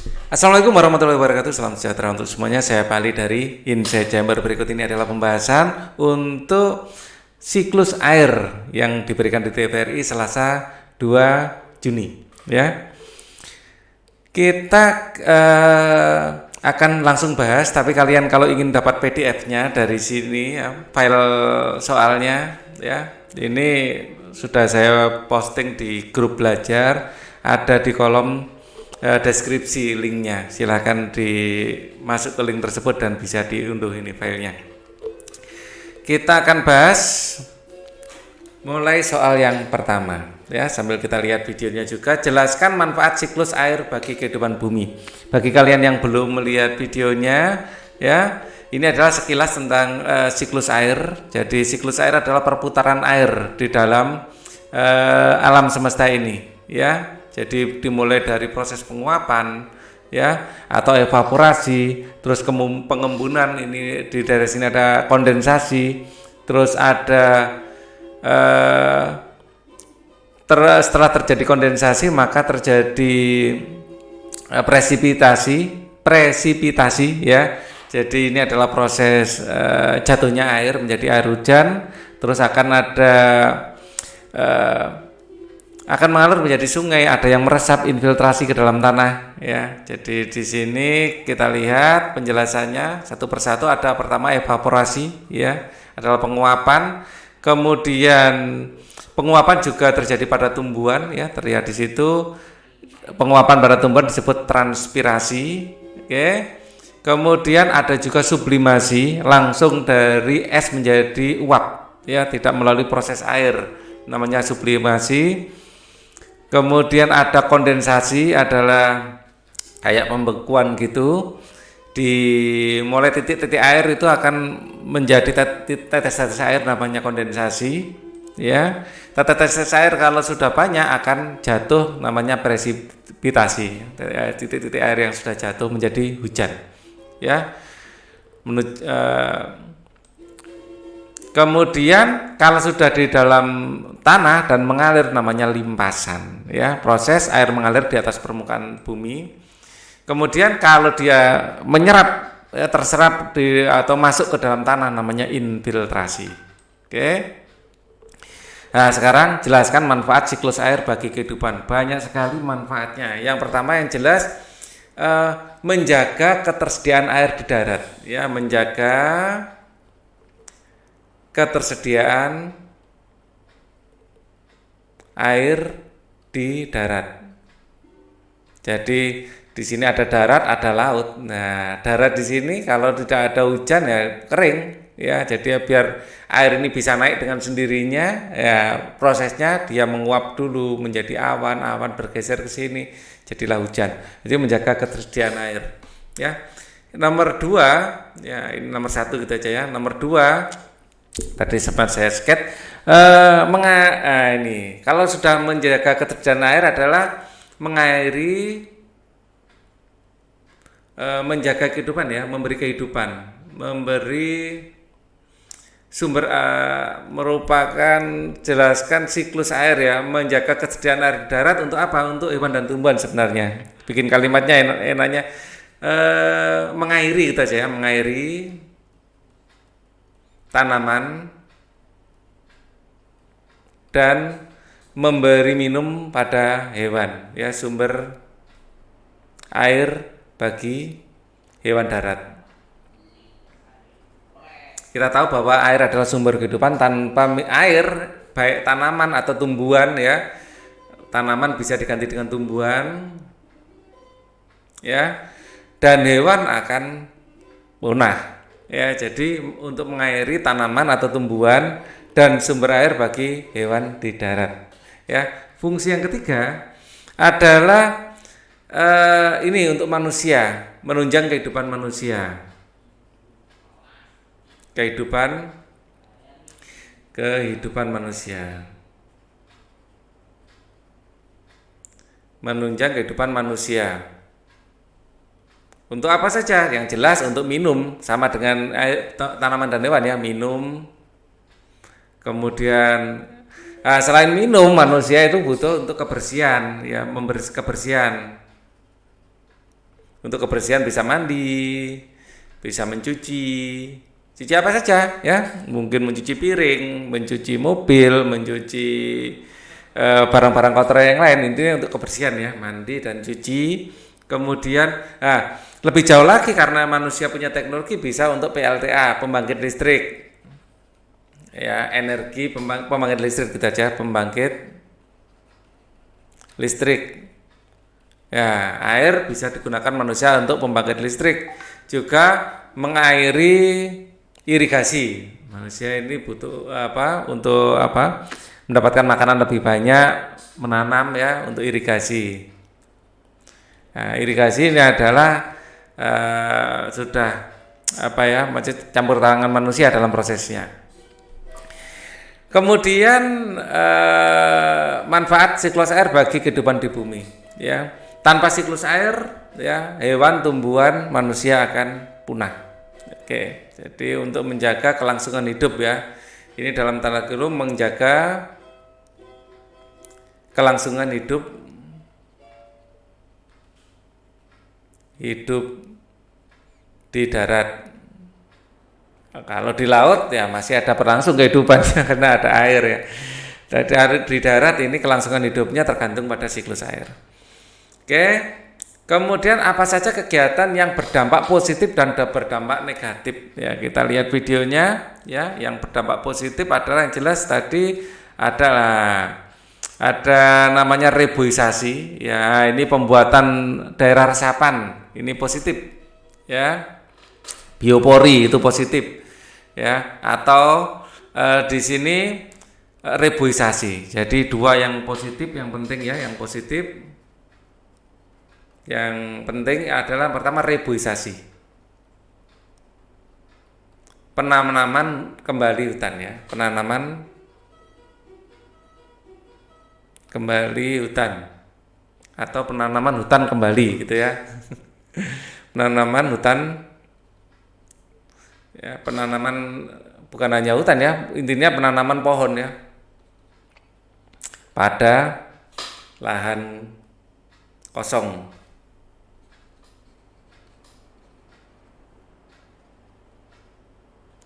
Assalamualaikum warahmatullahi wabarakatuh. Salam sejahtera untuk semuanya. Saya Pali dari Insight Chamber. Berikut ini adalah pembahasan untuk siklus air yang diberikan di TVRI Selasa 2 Juni. Ya, kita akan langsung bahas. Tapi kalian kalau ingin dapat PDF-nya dari sini, ya, file soalnya, ya, ini sudah saya posting di grup belajar. Ada di kolom deskripsi linknya, silahkan masuk ke link tersebut dan bisa diunduh ini filenya. Kita akan bahas mulai soal yang pertama, ya, sambil kita lihat videonya juga. Jelaskan manfaat siklus air bagi kehidupan bumi. Bagi kalian yang belum melihat videonya, ya, ini adalah sekilas tentang siklus air. Jadi siklus air adalah perputaran air di dalam alam semesta ini, ya. Jadi dimulai dari proses penguapan, ya, atau evaporasi, terus pengembunan, ini di daerah sini ada kondensasi, terus ada setelah terjadi kondensasi maka terjadi presipitasi, ya. Jadi ini adalah proses jatuhnya air menjadi air hujan, terus akan ada akan mengalir menjadi sungai, ada yang meresap infiltrasi ke dalam tanah, ya. Jadi di sini kita lihat penjelasannya satu persatu. Ada pertama evaporasi, ya, adalah penguapan. Kemudian penguapan juga terjadi pada tumbuhan, ya, terlihat di situ. Penguapan pada tumbuhan disebut transpirasi, oke. Kemudian ada juga sublimasi, langsung dari es menjadi uap, ya, tidak melalui proses air, namanya sublimasi. Kemudian ada kondensasi, adalah kayak pembekuan gitu. Mulai titik-titik air itu akan menjadi tetes-tetes air, namanya kondensasi, ya. Tetes-tetes air kalau sudah banyak akan jatuh, namanya presipitasi. Titik-titik air yang sudah jatuh menjadi hujan, ya. Kemudian kalau sudah di dalam tanah dan mengalir, namanya limpasan, ya, proses air mengalir di atas permukaan bumi. Kemudian kalau dia menyerap, ya, terserap atau masuk ke dalam tanah, namanya infiltrasi. Oke. Nah, sekarang jelaskan manfaat siklus air bagi kehidupan. Banyak sekali manfaatnya. Yang pertama yang jelas, menjaga ketersediaan air di darat, ya, menjaga ketersediaan air di darat. Jadi di sini ada darat, ada laut. Nah, darat di sini kalau tidak ada hujan, ya, kering, ya. Jadi biar air ini bisa naik dengan sendirinya, ya, prosesnya dia menguap dulu menjadi awan, awan bergeser ke sini, jadilah hujan. Jadi menjaga ketersediaan air, ya. Nomor 2, ya, ini nomor 1 gitu aja, ya. Nomor 2, tadi sempat saya skate, ini kalau sudah menjaga ketersediaan air adalah mengairi, menjaga kehidupan, ya, memberi kehidupan, memberi sumber, merupakan jelaskan siklus air, ya, menjaga ketersediaan air di darat untuk apa? Untuk hewan dan tumbuhan sebenarnya. Bikin kalimatnya enaknya mengairi gitu aja, ya, mengairi tanaman dan memberi minum pada hewan, ya, sumber air bagi hewan darat. Kita tahu bahwa air adalah sumber kehidupan. Tanpa air, baik tanaman atau tumbuhan, ya, tanaman bisa diganti dengan tumbuhan, ya, dan hewan akan punah. Ya, jadi untuk mengairi tanaman atau tumbuhan dan sumber air bagi hewan di darat, ya. Fungsi yang ketiga adalah ini untuk manusia, menunjang kehidupan manusia. Kehidupan manusia. Menunjang kehidupan manusia. Untuk apa saja? Yang jelas untuk minum, sama dengan tanaman dan hewan, ya, minum. Kemudian selain minum, manusia itu butuh untuk kebersihan, ya, memberi kebersihan. Untuk kebersihan bisa mandi, bisa cuci apa saja ya, mungkin mencuci piring, mencuci mobil, mencuci barang-barang kotor yang lain. Intinya untuk kebersihan ya, mandi dan cuci. Kemudian lebih jauh lagi karena manusia punya teknologi bisa untuk PLTA, pembangkit listrik ya, energi pembangkit listrik gitu aja, pembangkit listrik ya. Air bisa digunakan manusia untuk pembangkit listrik, juga mengairi irigasi. Manusia ini butuh untuk mendapatkan makanan lebih banyak, menanam ya, untuk irigasi. Nah, irigasi ini adalah sudah masih campur tangan manusia dalam prosesnya. Kemudian manfaat siklus air bagi kehidupan di bumi ya. Tanpa siklus air ya, hewan, tumbuhan, manusia akan punah. Oke, jadi untuk menjaga kelangsungan hidup ya. Ini dalam tanda kurung menjaga kelangsungan hidup di darat. Kalau di laut ya masih ada berlangsung kehidupannya karena ada air ya. Di darat ini kelangsungan hidupnya tergantung pada siklus air. Oke. Kemudian apa saja kegiatan yang berdampak positif dan berdampak negatif ya, kita lihat videonya ya. Yang berdampak positif adalah yang jelas tadi ada namanya reboisasi ya, ini pembuatan daerah resapan, ini positif ya. Biopori itu positif ya, atau di sini reboisasi. Jadi dua yang positif, yang penting ya, yang positif. Yang penting adalah pertama reboisasi, penanaman kembali hutan ya, penanaman kembali hutan atau penanaman hutan kembali gitu ya. Penanaman hutan ya, penanaman bukan hanya hutan ya, intinya penanaman pohon ya pada lahan kosong.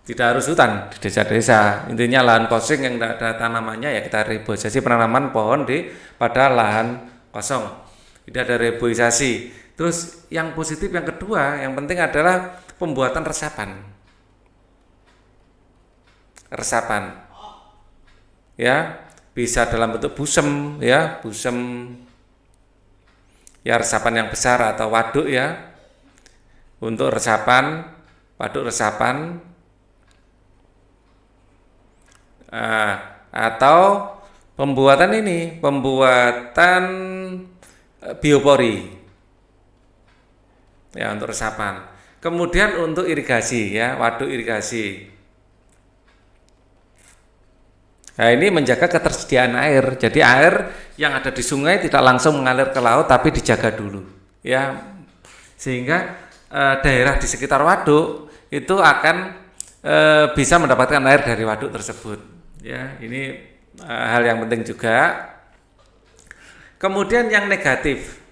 Tidak harus hutan di desa-desa, intinya lahan kosong yang tidak ada tanamannya ya kita reboisasi, penanaman pohon pada lahan kosong. Tidak ada reboisasi. Terus yang positif yang kedua, yang penting adalah pembuatan resapan. Resapan ya, bisa dalam bentuk busem ya, resapan yang besar atau waduk ya, untuk resapan, waduk resapan. Atau pembuatan biopori ya, untuk resapan. Kemudian untuk irigasi ya, waduk irigasi. Nah, ini menjaga ketersediaan air. Jadi air yang ada di sungai tidak langsung mengalir ke laut, tapi dijaga dulu ya, sehingga daerah di sekitar waduk itu akan bisa mendapatkan air dari waduk tersebut. Ya, ini hal yang penting juga. Kemudian yang negatif,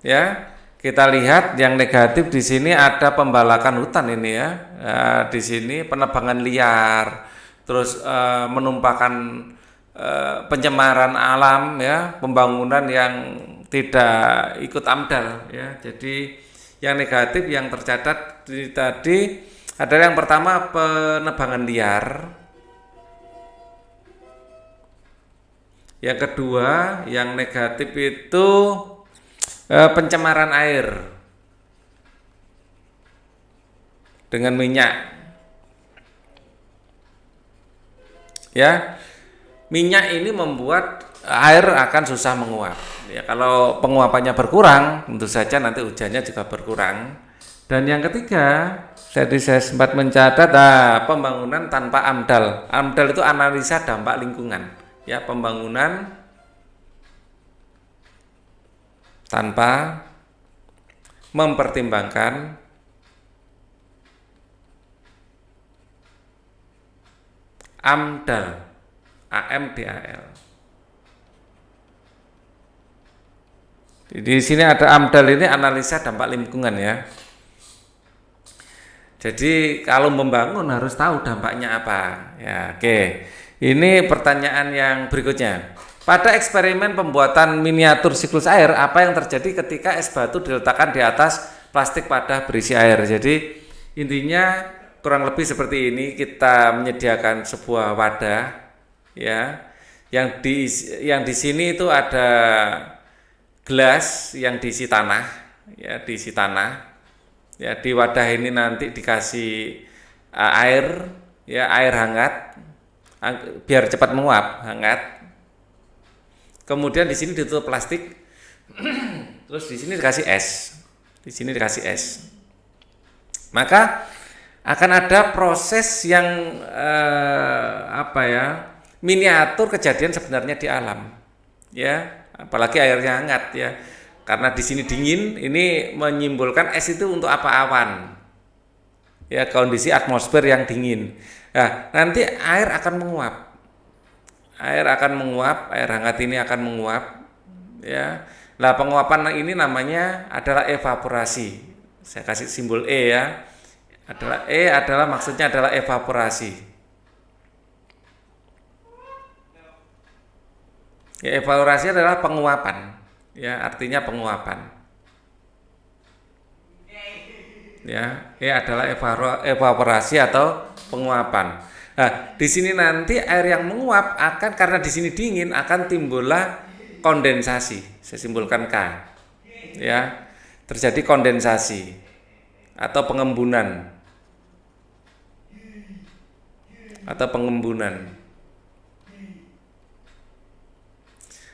ya kita lihat yang negatif di sini ada pembalakan hutan ini ya. Di sini penebangan liar, terus menumpahkan pencemaran alam ya, pembangunan yang tidak ikut AMDAL ya. Jadi yang negatif yang tercatat tadi adalah yang pertama penebangan liar. Yang kedua, yang negatif itu pencemaran air dengan minyak. Ya, minyak ini membuat air akan susah menguap. Ya, kalau penguapannya berkurang, tentu saja nanti hujannya juga berkurang. Dan yang ketiga, tadi saya sempat mencatat pembangunan tanpa AMDAL. AMDAL itu analisa dampak lingkungan. Ya, pembangunan tanpa mempertimbangkan AMDAL, AMDAL. Di sini ada AMDAL, ini analisa dampak lingkungan ya. Jadi kalau membangun harus tahu dampaknya apa. Ya, oke. Ini pertanyaan yang berikutnya. Pada eksperimen pembuatan miniatur siklus air, apa yang terjadi ketika es batu diletakkan di atas plastik padah berisi air? Jadi intinya kurang lebih seperti ini. Kita menyediakan sebuah wadah, ya, yang di sini itu ada gelas yang diisi tanah, ya, diisi tanah. Ya, di wadah ini nanti dikasih air, ya, air hangat, biar cepat menguap, hangat. Kemudian di sini ditutup plastik, terus di sini dikasih es, di sini dikasih es. Maka akan ada proses yang miniatur kejadian sebenarnya di alam, ya. Apalagi airnya hangat ya, karena di sini dingin, ini menyimpulkan es itu untuk apa? Awan, ya, kondisi atmosfer yang dingin. Nah, nanti air akan menguap, air hangat ini akan menguap, ya. Nah, penguapan ini namanya adalah evaporasi. Saya kasih simbol E ya, adalah maksudnya adalah evaporasi. Ya, evaporasi adalah penguapan, ya, artinya penguapan. Ya, adalah evaporasi atau penguapan. Nah, di sini nanti air yang menguap akan, karena di sini dingin, akan timbullah kondensasi. Saya simbolkan K. Ya, terjadi kondensasi atau pengembunan.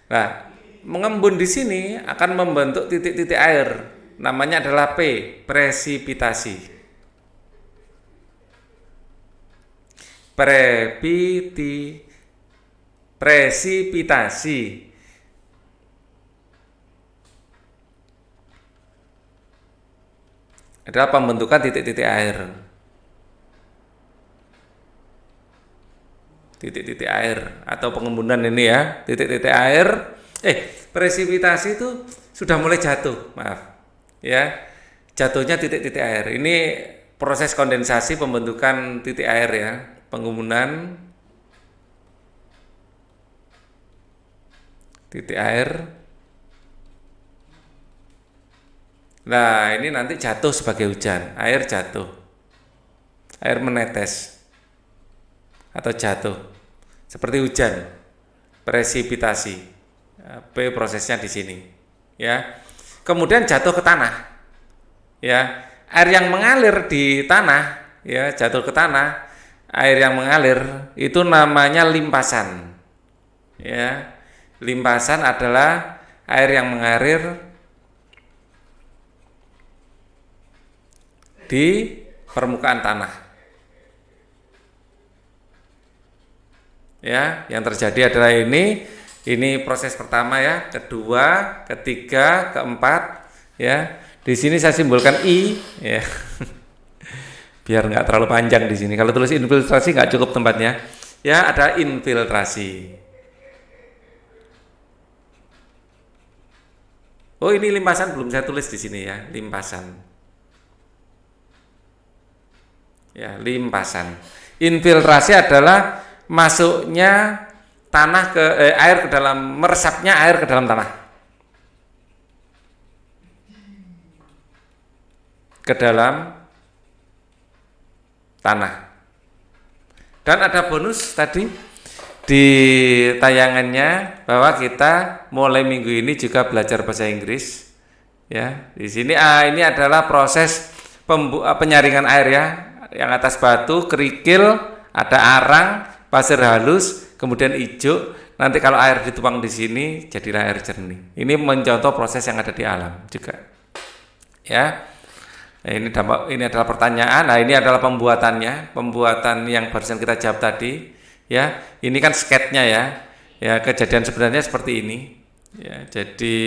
Nah, mengembun di sini akan membentuk titik-titik air, namanya adalah P, presipitasi. Presipitasi adalah pembentukan titik-titik air. Titik-titik air atau pengembunan ini ya, titik-titik air. Presipitasi itu sudah mulai jatuh, maaf ya, jatuhnya titik-titik air. Ini proses kondensasi pembentukan titik air ya, pengembunan titik air. Nah, ini nanti jatuh sebagai hujan, air jatuh, air menetes atau jatuh seperti hujan, presipitasi. P prosesnya di sini, ya. Kemudian jatuh ke tanah, ya. Air yang mengalir di tanah, ya, jatuh ke tanah. Air yang mengalir itu namanya limpasan, ya. Limpasan adalah air yang mengalir di permukaan tanah. Ya, yang terjadi adalah ini proses pertama ya, kedua, ketiga, keempat, ya. Di sini saya simbolkan I, ya. Biar nggak terlalu panjang di sini. Kalau tulis infiltrasi nggak cukup tempatnya. Ya, ada infiltrasi. Oh, ini limpasan belum saya tulis di sini ya, limpasan. Ya, limpasan. Infiltrasi adalah masuknya tanah air ke dalam, meresapnya air ke dalam tanah, ke dalam tanah. Dan ada bonus tadi di tayangannya bahwa kita mulai minggu ini juga belajar bahasa Inggris. Ya, di sini ini adalah proses penyaringan air ya, yang atas batu, kerikil, ada arang, pasir halus, kemudian hijau. Nanti kalau air dituang di sini jadilah air jernih. Ini mencontoh proses yang ada di alam juga. Ya. Nah, ini adalah pertanyaan. Nah, ini adalah pembuatan yang barusan kita jawab tadi. Ya, ini kan sketnya ya. Ya, kejadian sebenarnya seperti ini. Ya, jadi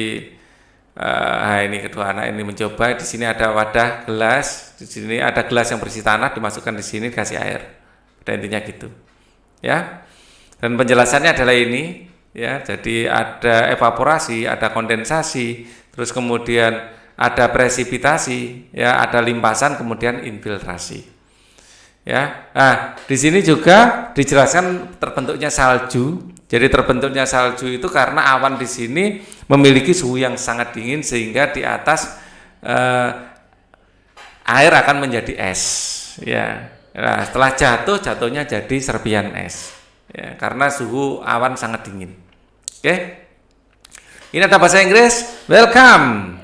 ini kedua anak ini mencoba. Di sini ada wadah gelas, di sini ada gelas yang berisi tanah, dimasukkan di sini dikasih air. Pada intinya gitu. Ya. Dan penjelasannya adalah ini, ya. Jadi ada evaporasi, ada kondensasi, terus kemudian ada presipitasi, ya, ada limpasan, kemudian infiltrasi. Ya, nah di sini juga dijelaskan terbentuknya salju. Jadi terbentuknya salju itu karena awan di sini memiliki suhu yang sangat dingin sehingga di atas air akan menjadi es. Ya, nah, setelah jatuhnya jadi serpian es. Ya, karena suhu awan sangat dingin. Oke, ini ada bahasa Inggris. Welcome.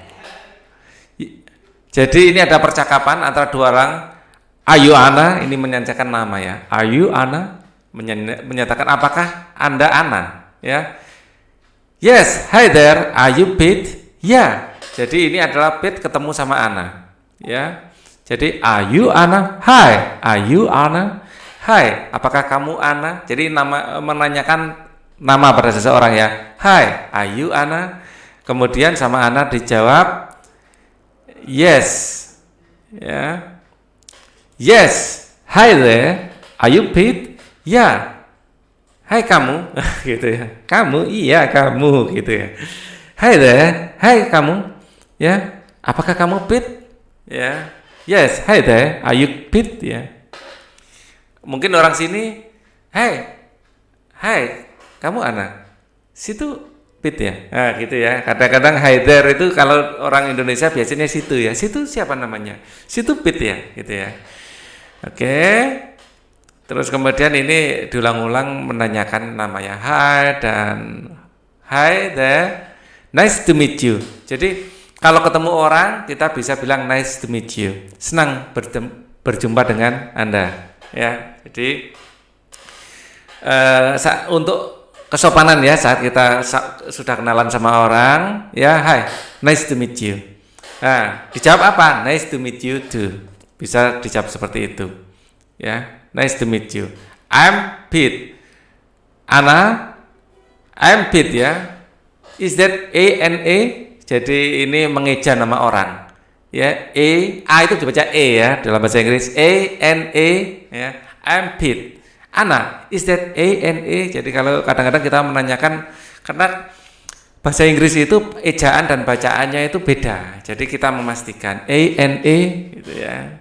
Jadi ini ada percakapan antara dua orang. Are you Ana? Ini menyatakan nama ya. Are you Ana? Menyatakan apakah Anda Ana? Ya. Yes. Hi there. Are you Pete? Ya. Jadi ini adalah Pete ketemu sama Ana. Ya. Jadi are you Ana? Hi. Are you Ana? Hai, apakah kamu Ana? Jadi menanyakan nama pada seseorang ya. Hi, are you Ana? Kemudian sama Ana dijawab yes. Ya. Yes. Hi there. Are you Pete? Ya. Hai kamu. Gitu ya. Kamu? Iya, kamu gitu ya. Hi there. Hai kamu. Ya. Apakah kamu Pete? Ya. Yes, hi there. Are you Pete? Ya. Mungkin orang sini, hai, kamu Ana, situ Pete ya, nah gitu ya. Kadang-kadang hi there itu kalau orang Indonesia biasanya situ ya, situ siapa namanya, situ Pete ya, gitu ya. Oke, terus kemudian ini diulang-ulang menanyakan namanya hi dan hi there, nice to meet you. Jadi kalau ketemu orang kita bisa bilang nice to meet you, senang berjumpa dengan Anda. Ya, jadi untuk kesopanan ya saat kita sudah kenalan sama orang, ya, hi, nice to meet you. Nah, dijawab apa? Nice to meet you too. Bisa dijawab seperti itu. Ya, nice to meet you. I'm Pete. Ana, I'm Pete ya. Is that A-N-A? Jadi ini mengeja nama orang. Ya, A itu dibaca E ya dalam bahasa Inggris. A-N-A ya. I'm Pete. Ana, is that A-N-A? Jadi kalau kadang-kadang kita menanyakan karena bahasa Inggris itu ejaan dan bacaannya itu beda. Jadi kita memastikan A-N-A gitu ya.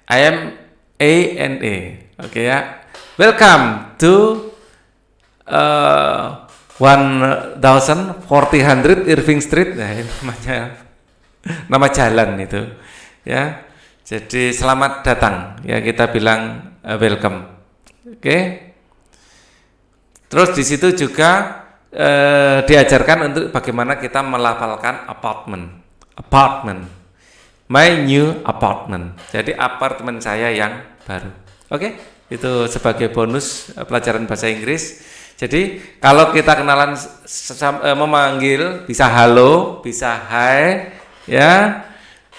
I am A-N-A. Oke ya. Welcome to 1400 Irving Street. Nah, ini namanya nama jalan itu ya. Jadi selamat datang ya, kita bilang welcome. Oke. Terus di situ juga diajarkan untuk bagaimana kita melafalkan apartment, my new apartment. Jadi apartemen saya yang baru. Oke, itu sebagai bonus pelajaran bahasa Inggris. Jadi kalau kita kenalan memanggil bisa halo, bisa hi, ya,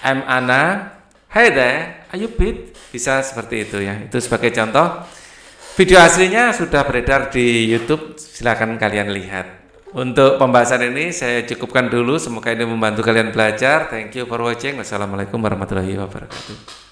I'm Ana, hi there, are you Pete? Bisa seperti itu ya. Itu sebagai contoh. Video aslinya sudah beredar di YouTube, silakan kalian lihat. Untuk pembahasan ini saya cukupkan dulu. Semoga ini membantu kalian belajar. Thank you for watching. Wassalamualaikum warahmatullahi wabarakatuh.